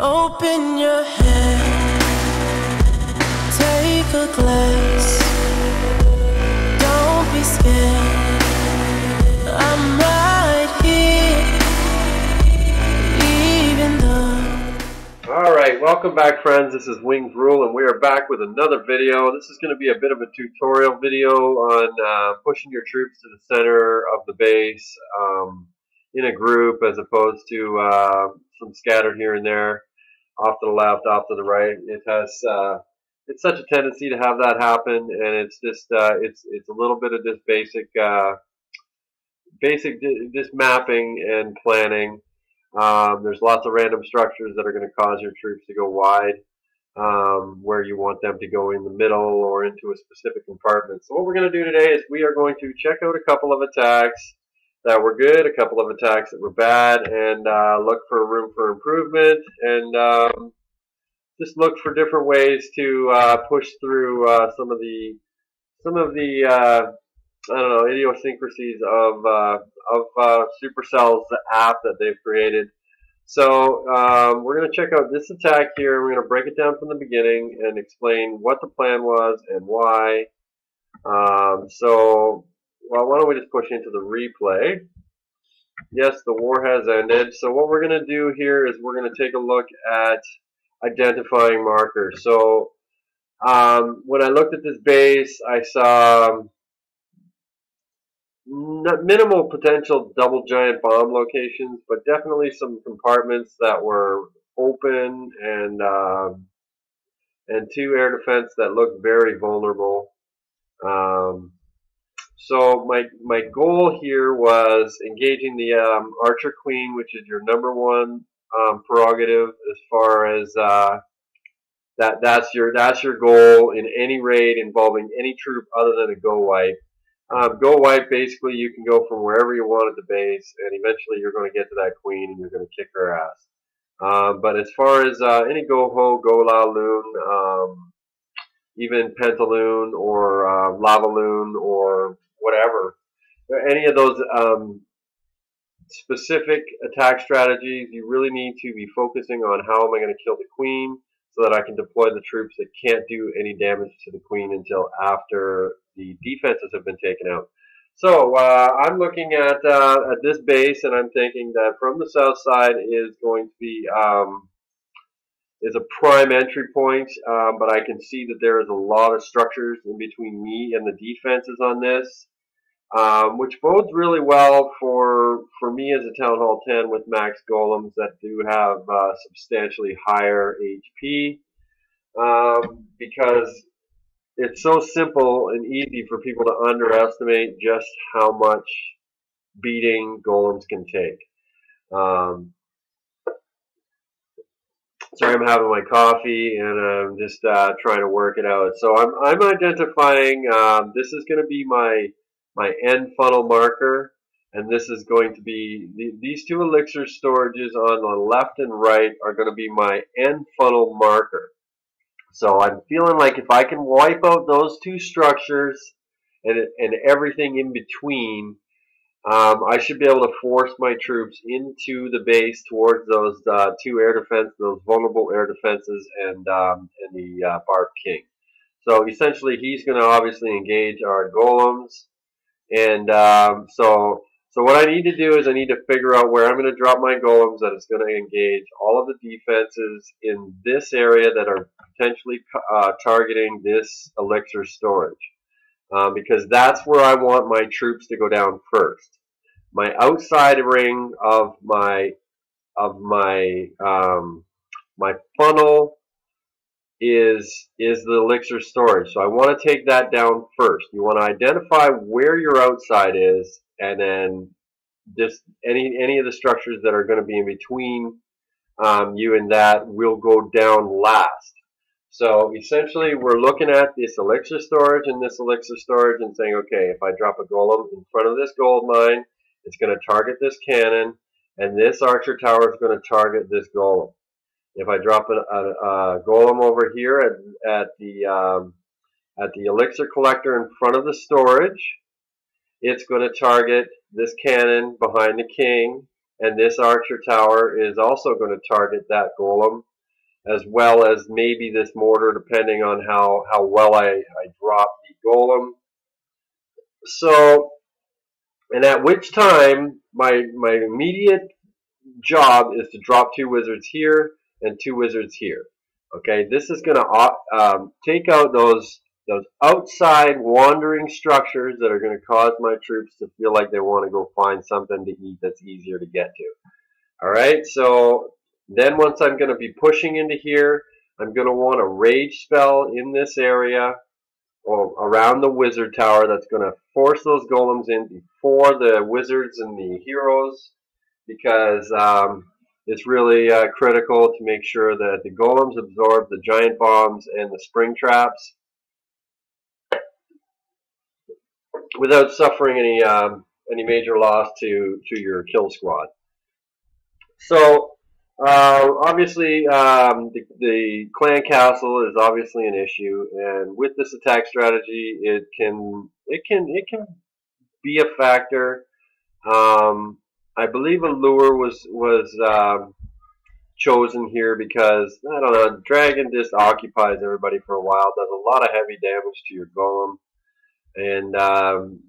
Open your head, take a glance. Don't be scared, I'm right here, even though. Alright, welcome back friends. This is Wingsrule and we are back with another video. This is going to be a bit of a tutorial video on pushing your troops to the center of the base in a group as opposed to some scattered here and there, off to the left, off to the right. It has it's such a tendency to have that happen, and it's just it's a little bit of just basic just mapping and planning. There's lots of random structures that are going to cause your troops to go wide where you want them to go in the middle or into a specific compartment. So what we're going to do today is we are going to check out a couple of attacks that were good, a couple of attacks that were bad, and look for room for improvement, and just look for different ways to push through some of the I don't know, idiosyncrasies of Supercell's app that they've created. So we're going to check out this attack here. We're going to break it down from the beginning and explain what the plan was and why. Well, why don't we just push into the replay? Yes, the war has ended. So what we're going to do here is we're going to take a look at identifying markers. So when I looked at this base, I saw minimal potential double giant bomb locations, but definitely some compartments that were open, and two air defense that looked very vulnerable. So my goal here was engaging the Archer Queen, which is your number one prerogative as far as that's your goal in any raid involving any troop other than a go wipe. Go wipe, basically you can go from wherever you want at the base, and eventually you're going to get to that queen and you're going to kick her ass. But as far as any go ho, go la loon, even pentaloon or lava loon or whatever, any of those specific attack strategies, you really need to be focusing on how am I going to kill the queen so that I can deploy the troops that can't do any damage to the queen until after the defenses have been taken out. So I'm looking at this base, and I'm thinking that from the south side is going to be is a prime entry point, but I can see that there is a lot of structures in between me and the defenses on this, which bodes really well for me as a Town Hall 10 with max golems that do have substantially higher HP, because it's so simple and easy for people to underestimate just how much beating golems can take. Sorry, I'm having my coffee and I'm just trying to work it out. So I'm identifying, this is going to be my end funnel marker, and this is going to be, these two elixir storages on the left and right are going to be my end funnel marker. So I'm feeling like if I can wipe out those two structures and everything in between, I should be able to force my troops into the base towards those two air defenses, those vulnerable air defenses, and the Barbed King. So essentially, he's going to obviously engage our golems, and so what I need to do is I need to figure out where I'm going to drop my golems that is going to engage all of the defenses in this area that are potentially targeting this elixir storage. Because that's where I want my troops to go down first. My outside ring of my funnel is the elixir storage. So I want to take that down first. You want to identify where your outside is, and then just any of the structures that are going to be in between you and that will go down last. So essentially, we're looking at this elixir storage and this elixir storage and saying, okay, if I drop a golem in front of this gold mine, it's going to target this cannon, and this archer tower is going to target this golem. If I drop a golem over here at the elixir collector in front of the storage, it's going to target this cannon behind the king, and this archer tower is also going to target that golem as well as maybe this mortar, depending on how well I drop the golem. So, and at which time my immediate job is to drop 2 wizards here and 2 wizards here. Okay, this is going to take out those outside wandering structures that are going to cause my troops to feel like they want to go find something to eat that's easier to get to. Alright, so then once I'm going to be pushing into here, I'm going to want a rage spell in this area or around the wizard tower that's going to force those golems in before the wizards and the heroes, because it's really critical to make sure that the golems absorb the giant bombs and the spring traps without suffering any major loss to your kill squad. So obviously the clan castle is obviously an issue, and with this attack strategy, it can be a factor. I believe a lure was chosen here because, I don't know, dragon just occupies everybody for a while, does a lot of heavy damage to your golem. And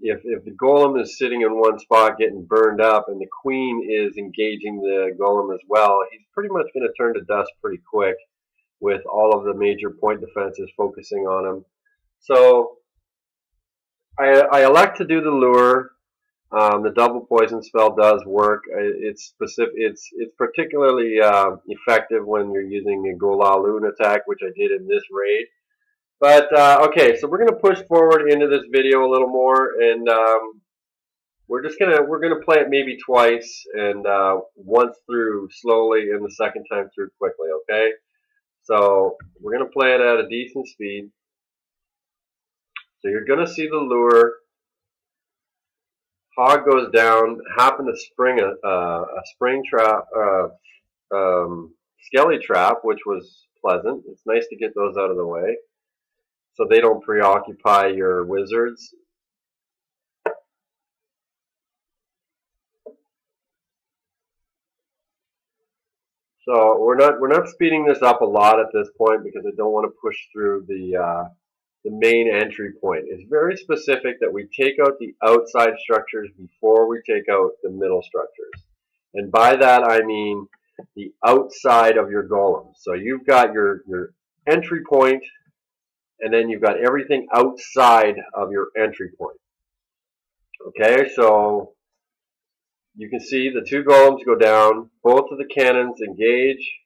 if the golem is sitting in one spot getting burned up and the queen is engaging the golem as well, he's pretty much going to turn to dust pretty quick with all of the major point defenses focusing on him. So I elect to do the lure. The double poison spell does work. It's specific. It's particularly effective when you're using a Golaloon attack, which I did in this raid. But okay, so we're gonna push forward into this video a little more, and we're gonna play it maybe twice, and once through slowly, and the second time through quickly. Okay, so we're gonna play it at a decent speed. So you're gonna see the lure. Hog goes down. Happen to spring a spring trap, skelly trap, which was pleasant. It's nice to get those out of the way, so they don't preoccupy your wizards. So we're not speeding this up a lot at this point because I don't want to push through the main entry point. It's very specific that we take out the outside structures before we take out the middle structures. And by that I mean the outside of your golem. So you've got your entry point, and then you've got everything outside of your entry point. Okay, so you can see the 2 golems go down, both of the cannons engage,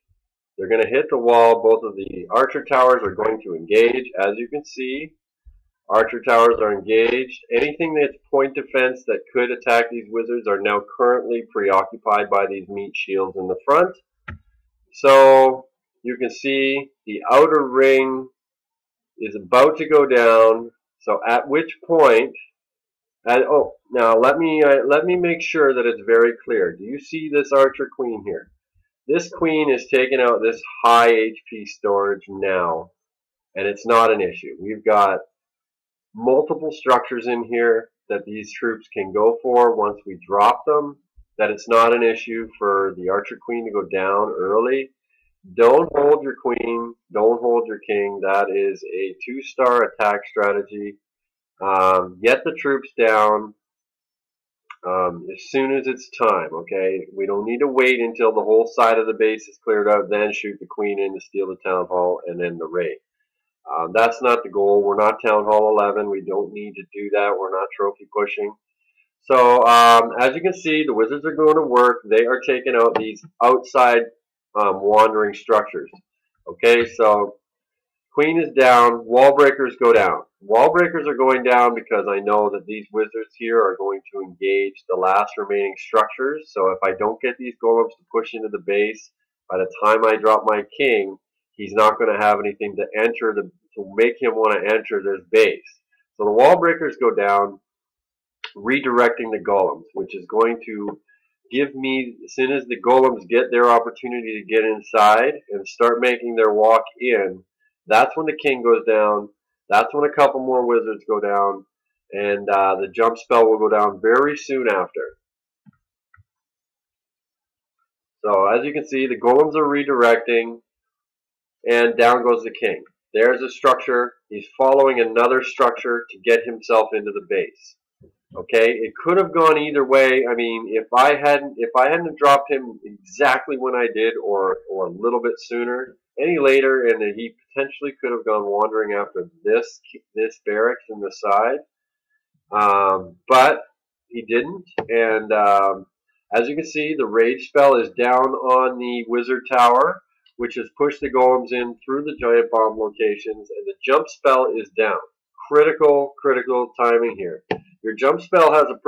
they're going to hit the wall, both of the archer towers are going to engage. As you can see, archer towers are engaged. Anything that's point defense that could attack these wizards are now currently preoccupied by these meat shields in the front. So you can see the outer ring is about to go down. So at which point, now let me make sure that it's very clear. Do you see this archer queen here? This queen is taking out this high HP storage now, and it's not an issue. We've got multiple structures in here that these troops can go for once we drop them, that it's not an issue for the archer queen to go down early. Don't hold your queen, don't hold your king. That is a 2-star attack strategy. Get the troops down as soon as it's time, okay? We don't need to wait until the whole side of the base is cleared out, then shoot the queen in to steal the town hall and then the raid. That's not the goal. We're not Town Hall 11. We don't need to do that. We're not trophy pushing. So as you can see, the wizards are going to work. They are taking out these outside wandering structures. Okay, so queen is down. Wall breakers go down. Wall breakers are going down because I know that these wizards here are going to engage the last remaining structures. So if I don't get these golems to push into the base, by the time I drop my king, he's not going to have anything to enter to make him want to enter this base. So the wall breakers go down, redirecting the golems, which is going to give me, as soon as the golems get their opportunity to get inside and start making their walk in, that's when the king goes down. That's when a couple more wizards go down, and the jump spell will go down very soon after. So as you can see, the golems are redirecting. and down goes the king. There's a structure. He's following another structure to get himself into the base. Okay, it could have gone either way. I mean, if I hadn't dropped him exactly when I did, or a little bit sooner, any later, and he potentially could have gone wandering after this barracks in the side. But he didn't, and as you can see, the rage spell is down on the wizard tower, which has pushed the golems in through the giant bomb locations, and the jump spell is down. Critical timing here. Your jump spell has a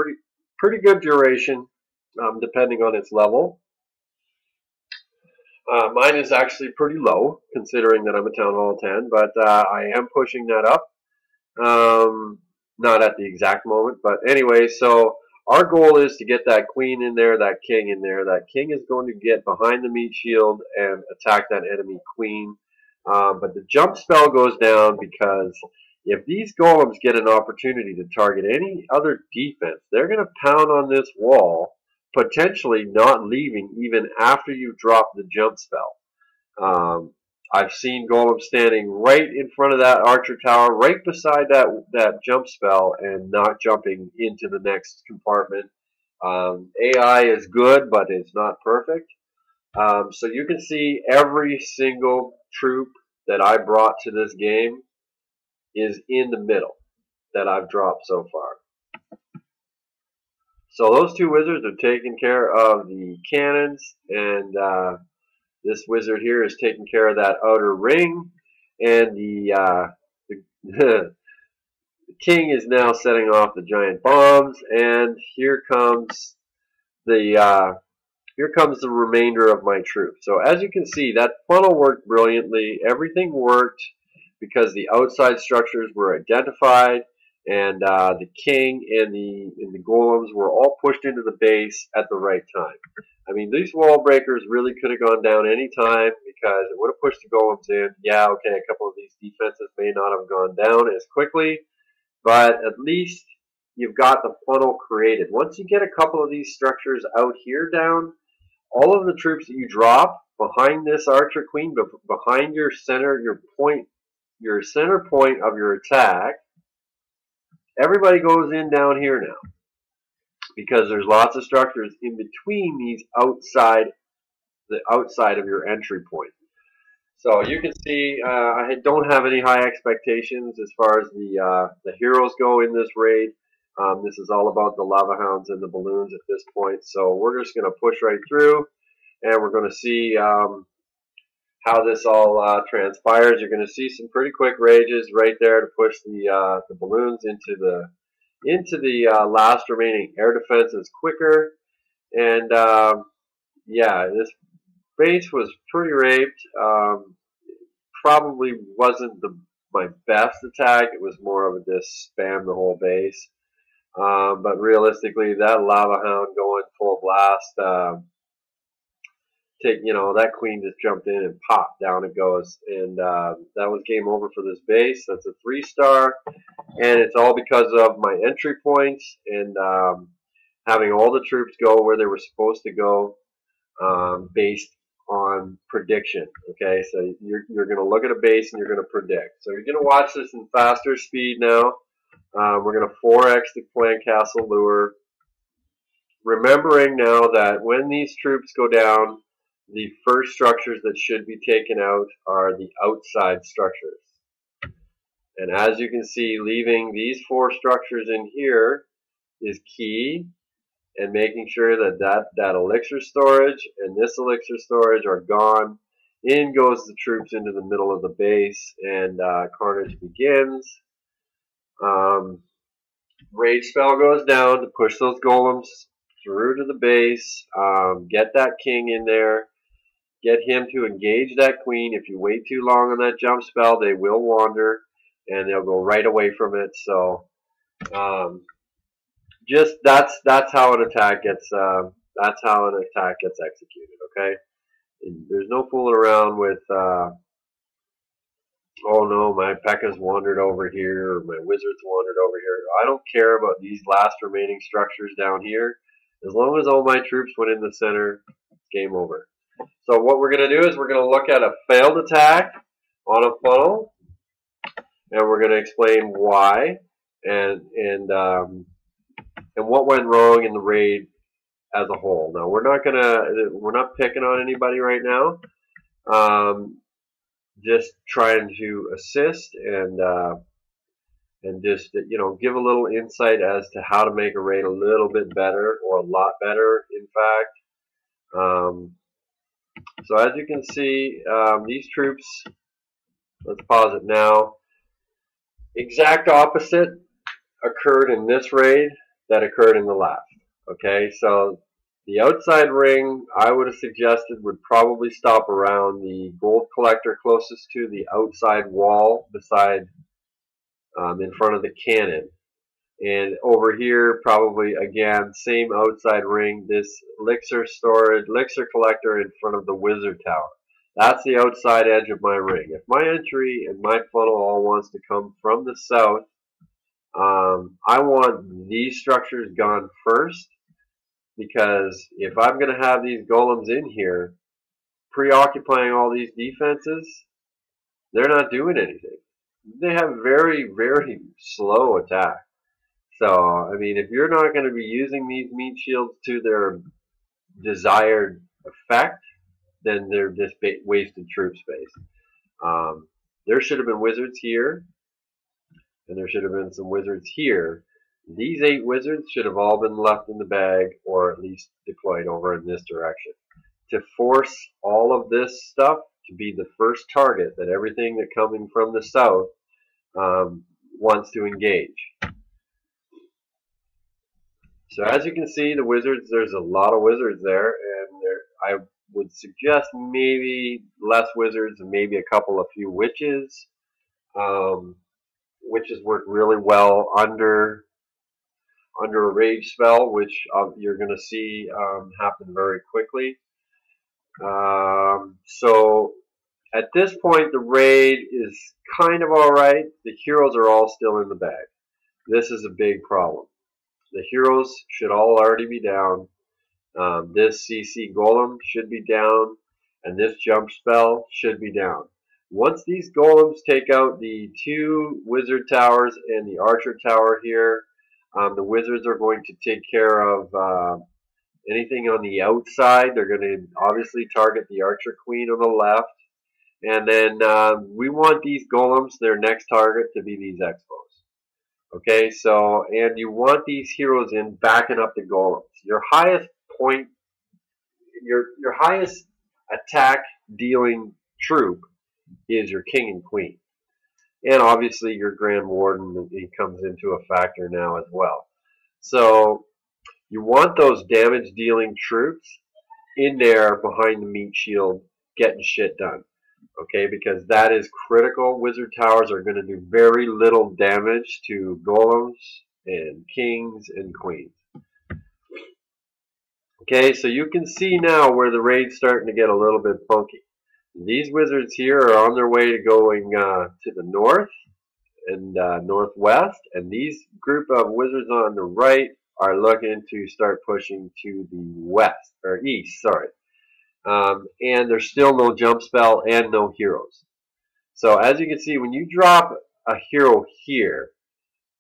pretty good duration, depending on its level. Mine is actually pretty low, considering that I'm a Town Hall 10, but I am pushing that up. Not at the exact moment, but anyway, so our goal is to get that queen in there, that king in there. That king is going to get behind the meat shield and attack that enemy queen. But the jump spell goes down because if these golems get an opportunity to target any other defense, they're going to pound on this wall, potentially not leaving even after you drop the jump spell. I've seen golems standing right in front of that archer tower, right beside that jump spell, and not jumping into the next compartment. AI is good, but it's not perfect. So you can see every single troop that I brought to this game is in the middle that I've dropped so far. So those two wizards are taking care of the cannons, and this wizard here is taking care of that outer ring, and the king is now setting off the giant bombs, and here comes the remainder of my troops. So as you can see, that funnel worked brilliantly. Everything worked because the outside structures were identified, and the king and the golems were all pushed into the base at the right time. I mean, these wall breakers really could have gone down any time because it would have pushed the golems in. Yeah, okay, a couple of these defenses may not have gone down as quickly, but at least you've got the funnel created. Once you get a couple of these structures out here down, all of the troops that you drop behind this archer queen, behind your center point of your attack, everybody goes in down here now, because there's lots of structures in between these the outside of your entry point. So you can see I don't have any high expectations as far as the heroes go in this raid. This is all about the lava hounds and the balloons at this point. So we're just going to push right through, and we're going to see how this all transpires. You're going to see some pretty quick rages right there to push the balloons into the last remaining air defenses quicker. And yeah, this base was pretty raped. Probably wasn't my best attack. It was more of a just spam the whole base. But realistically, that lava hound going full blast, that queen just jumped in and popped, down it goes, and that was game over for this base. That's a 3-star, and it's all because of my entry points and having all the troops go where they were supposed to go, based on prediction. Okay, so you're going to look at a base and you're going to predict. So you're going to watch this in faster speed now. We're going to 4x the clan castle lure, remembering now that when these troops go down, the first structures that should be taken out are the outside structures. And as you can see, leaving these 4 structures in here is key, and making sure that elixir storage and this elixir storage are gone. In goes the troops into the middle of the base, and carnage begins. Rage spell goes down to push those golems through to the base. Get that king in there. Get him to engage that queen. If you wait too long on that jump spell, they will wander, and they'll go right away from it. So, just that's how an attack gets executed. Okay, and there's no fooling around with. Oh no, my P.E.K.K.A.'s wandered over here, or my wizard's wandered over here. I don't care about these last remaining structures down here. As long as all my troops went in the center, game over. So what we're going to do is we're going to look at a failed attack on a funnel, and we're going to explain why and what went wrong in the raid as a whole. Now we're not picking on anybody right now. Just trying to assist and just give a little insight as to how to make a raid a little bit better or a lot better, in fact. So as you can see, these troops, let's pause it now, exact opposite occurred in this raid that occurred in the last. Okay, so the outside ring, I would have suggested, would probably stop around the gold collector closest to the outside wall beside in front of the cannon. And over here, probably again, same outside ring, this elixir collector in front of the wizard tower. That's the outside edge of my ring. If my entry and my funnel all wants to come from the south, I want these structures gone first, because if I'm going to have these golems in here preoccupying all these defenses, they're not doing anything. They have very, very slow attack. So, I mean, if you're not going to be using these meat shields to their desired effect, then they're just wasted troop space. There should have been wizards here, and there should have been some wizards here. These 8 wizards should have all been left in the bag, or at least deployed over in this direction, to force all of this stuff to be the first target that everything that coming from the south wants to engage. So as you can see, the wizards, there's a lot of wizards there, and I would suggest maybe less wizards and maybe a few witches. Witches work really well under a rage spell, which you're going to see happen very quickly. So at this point, the raid is kind of alright. The heroes are all still in the bag. This is a big problem. The heroes should all already be down. This CC golem should be down, and this jump spell should be down. Once these golems take out the 2 wizard towers and the archer tower here, the wizards are going to take care of anything on the outside. They're going to obviously target the archer queen on the left. And then we want these golems, their next target, to be these expos. Okay, so, and you want these heroes in backing up the golems. Your highest point, your highest attack dealing troop is your king and queen. And obviously your grand warden, he comes into a factor now as well. So you want those damage dealing troops in there behind the meat shield getting shit done. Okay, because that is critical. Wizard towers are going to do very little damage to golems and kings and queens. Okay, so you can see now where the raid's starting to get a little bit funky. These wizards here are on their way to going to the north and northwest, and these group of wizards on the right are looking to start pushing to the west, or east, sorry. And there's still no jump spell and no heroes. So as you can see, when you drop a hero here,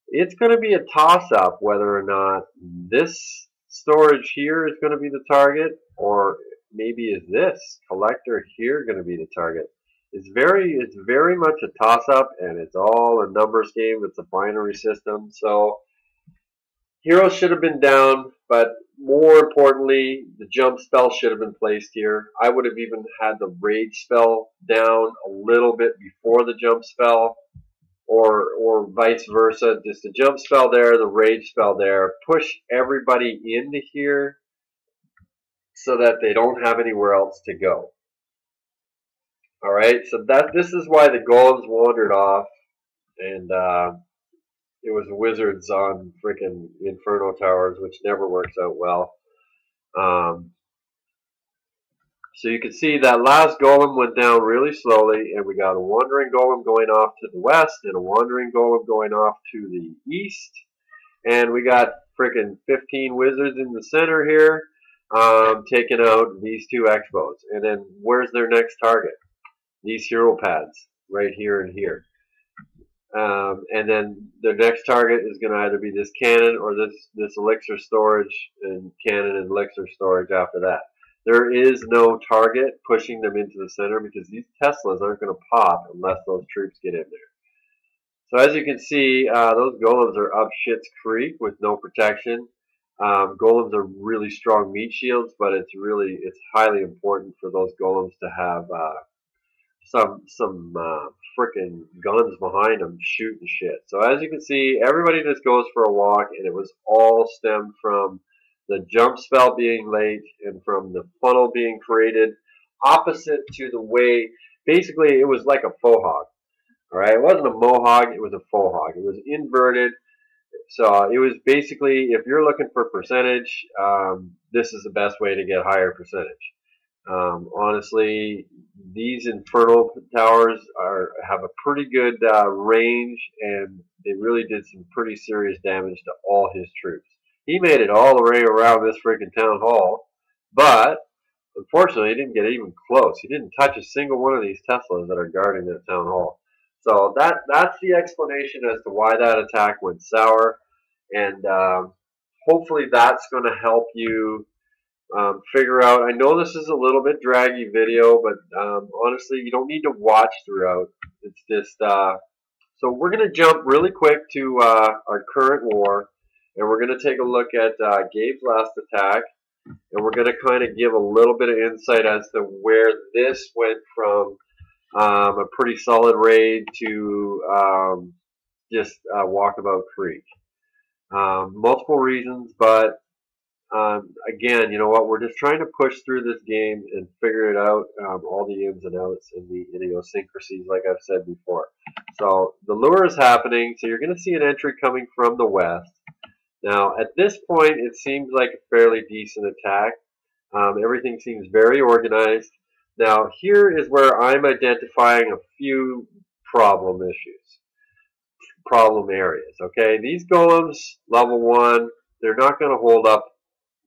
it's going to be a toss-up whether or not this storage here is going to be the target, or maybe is this collector here going to be the target. It's very much a toss-up, and it's all a numbers game. It's a binary system. So heroes should have been down, but more importantly, the jump spell should have been placed here. I would have even had the rage spell down a little bit before the jump spell, or vice versa. Just the jump spell there, the rage spell there. Push everybody into here so that they don't have anywhere else to go. Alright, so this is why the golems wandered off, and it was wizards on freaking Inferno Towers, which never works out well. So you can see that last golem went down really slowly, and we got a wandering golem going off to the west, and a wandering golem going off to the east. And we got freaking 15 wizards in the center here, taking out these 2 expos. And then where's their next target? These hero pads. right here and here. And then the next target is going to either be this cannon or this elixir storage, and cannon and elixir storage after that. There is no target pushing them into the center because these Teslas aren't going to pop unless those troops get in there. So as you can see, those golems are up Shit's Creek with no protection. Golems are really strong meat shields, but it's highly important for those golems to have some frickin' guns behind them shooting shit. So as you can see, everybody just goes for a walk, and it was all stemmed from the jump spell being late and from the funnel being created opposite to the way. Basically, it was like a faux hog. All right, it wasn't a mohawk; it was a faux hog. It was inverted. So it was basically, if you're looking for percentage, this is the best way to get higher percentage. Honestly, these infernal towers have a pretty good range, and they really did some pretty serious damage to all his troops. He made it all the way around this freaking town hall, but unfortunately, he didn't get even close. He didn't touch a single one of these Teslas that are guarding that town hall. So that's the explanation as to why that attack went sour, and hopefully that's going to help you figure out. I know this is a little bit draggy video, but honestly, you don't need to watch throughout. It's just so we're going to jump really quick to our current war, and we're going to take a look at Gabe's last attack, and we're going to kind of give a little bit of insight as to where this went from a pretty solid raid to just Walkabout Creek. Multiple reasons, but again, you know what? We're just trying to push through this game and figure it out, all the ins and outs and the idiosyncrasies, like I've said before. So the lure is happening. So you're going to see an entry coming from the west. Now, at this point, it seems like a fairly decent attack. Everything seems very organized. Now, here is where I'm identifying a few problem issues, problem areas. Okay, these golems, level 1, they're not going to hold up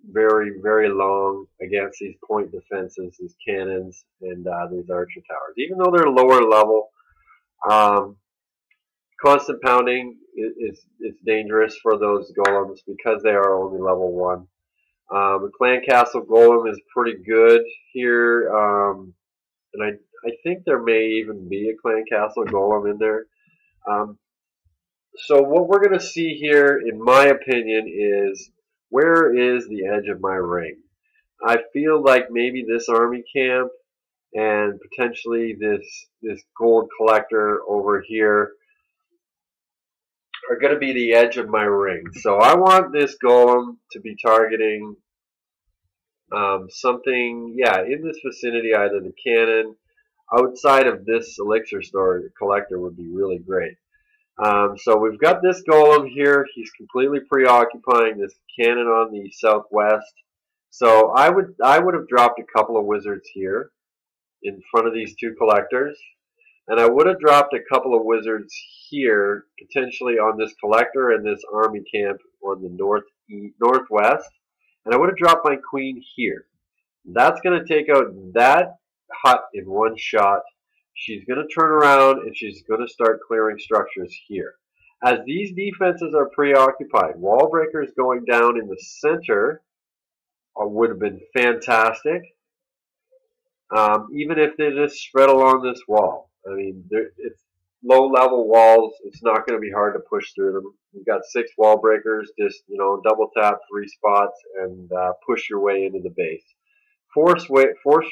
very, very long against these point defenses, these cannons, and these archer towers. Even though they're lower level, constant pounding is dangerous for those golems because they are only level 1. The clan castle golem is pretty good here, and I think there may even be a clan castle golem in there. So what we're going to see here, in my opinion, is where is the edge of my ring. I feel like maybe this army camp and potentially this gold collector over here are going to be the edge of my ring. So I want this golem to be targeting something, yeah, in this vicinity, either the cannon, outside of this elixir store collector would be really great. So we've got this golem here. He's completely preoccupying this cannon on the southwest. So I would have dropped a couple of wizards here in front of these two collectors, and I would have dropped a couple of wizards here, potentially on this collector and this army camp on the northwest, and I would have dropped my queen here. That's going to take out that hut in one shot. She's going to turn around and she's going to start clearing structures here. As these defenses are preoccupied, wall breakers going down in the center would have been fantastic. Even if they just spread along this wall. I mean, it's low-level walls. It's not going to be hard to push through them. You've got 6 wall breakers. Just, double tap 3 spots and push your way into the base. Force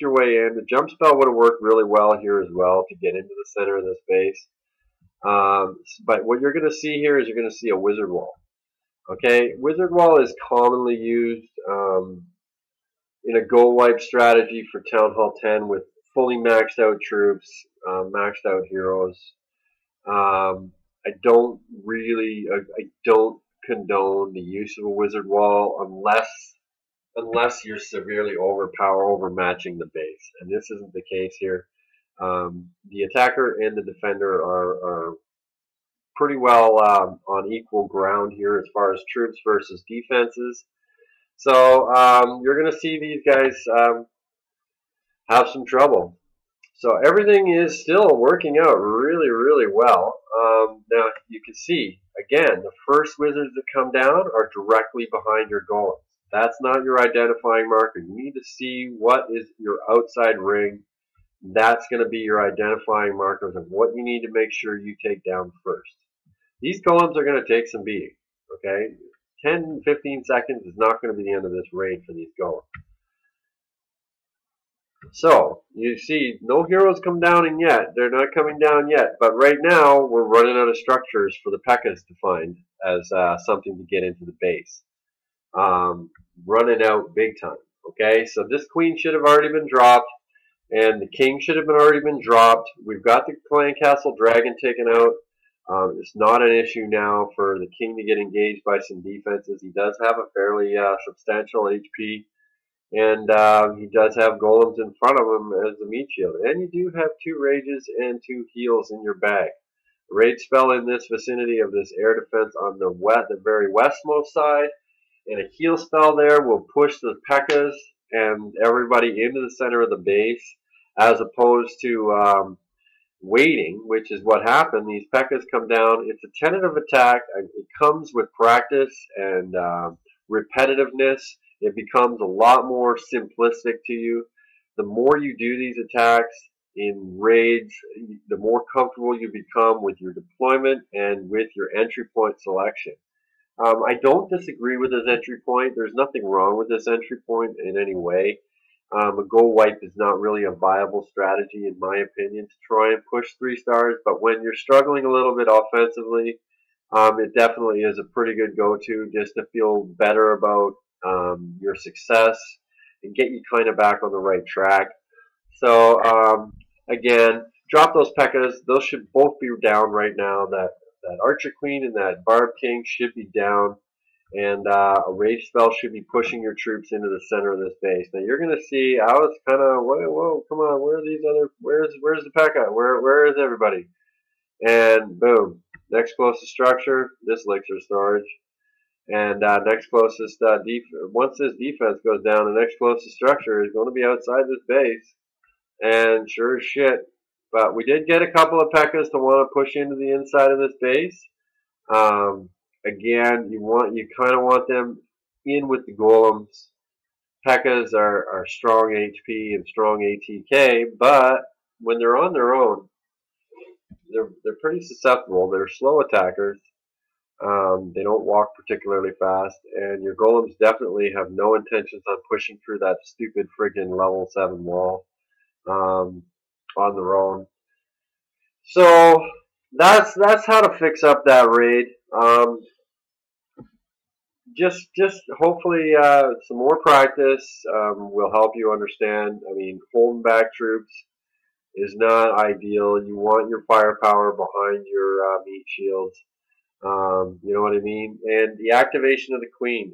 your way in. The jump spell would have worked really well here as well to get into the center of this base. But what you're going to see here is you're going to see a wizard wall. Okay, wizard wall is commonly used in a go wipe strategy for Town Hall 10 with fully maxed out troops, maxed out heroes. I don't condone the use of a wizard wall unless you're severely overmatching the base, and this isn't the case here. The attacker and the defender are pretty well on equal ground here as far as troops versus defenses. So you're going to see these guys have some trouble. So everything is still working out really, really well. Now you can see, again, the first wizards that come down are directly behind your golems. That's not your identifying marker. You need to see what is your outside ring. That's going to be your identifying markers of what you need to make sure you take down first. These golems are going to take some beating, okay? 10, 15 seconds is not going to be the end of this raid for these golems. So, you see, no heroes come down yet. They're not coming down yet. But right now, we're running out of structures for the P.E.K.K.A.s to find as something to get into the base. Running out big time. Okay, so this queen should have already been dropped. And the king should have already been dropped. We've got the clan castle dragon taken out. It's not an issue now for the king to get engaged by some defenses. He does have a fairly substantial HP. And he does have golems in front of him as a meat shield. And you do have 2 rages and 2 heals in your bag. A rage spell in this vicinity of this air defense on the very westmost side. And a heal spell there will push the P.E.K.K.A.s and everybody into the center of the base, as opposed to waiting, which is what happened. These P.E.K.K.A.s come down. It's a tentative attack. It comes with practice and repetitiveness. It becomes a lot more simplistic to you. The more you do these attacks in raids, the more comfortable you become with your deployment and with your entry point selection. I don't disagree with this entry point. There's nothing wrong with this entry point in any way. A goal wipe is not really a viable strategy, in my opinion, to try and push 3 stars. But when you're struggling a little bit offensively, it definitely is a pretty good go-to just to feel better about your success and get you kind of back on the right track. So again, drop those P.E.K.K.A.s. Those should both be down right now. That Archer Queen and that Barb King should be down, and a rage spell should be pushing your troops into the center of this base. Now you're going to see, I was kind of, whoa, come on, where are these other, where's the P.E.K.K.A.? Where is everybody? And boom, next closest structure, this elixir storage. And next closest, once this defense goes down, the next closest structure is going to be outside this base. And sure as shit. But we did get a couple of P.E.K.K.A.s to want to push into the inside of this base. Again, you kind of want them in with the golems. P.E.K.K.A.s are strong HP and strong ATK, but when they're on their own, they're pretty susceptible. They're slow attackers. They don't walk particularly fast, and your golems definitely have no intentions on pushing through that stupid friggin' level 7 wall on their own. So that's how to fix up that raid. Just hopefully some more practice will help you understand. I mean, holding back troops is not ideal. You want your firepower behind your meat shields. You know what I mean? And the activation of the queen.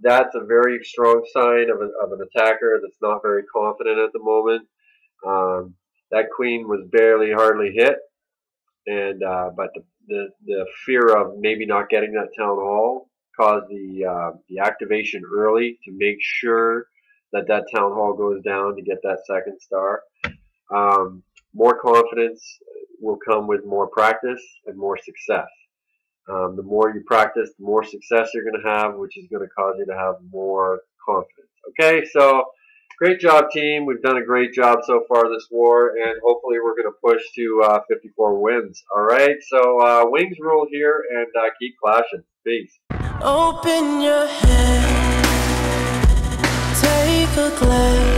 That's a very strong sign of an attacker that's not very confident at the moment. That queen was hardly hit, and but the fear of maybe not getting that town hall caused the activation early to make sure that town hall goes down to get that 2nd star. More confidence will come with more practice and more success. The more you practice, the more success you're going to have, which is going to cause you to have more confidence. Okay, so great job, team. We've done a great job so far this war, and hopefully we're going to push to 54 wins. All right, so Wingsrule here, and keep clashing. Peace. Open your head, take a glance.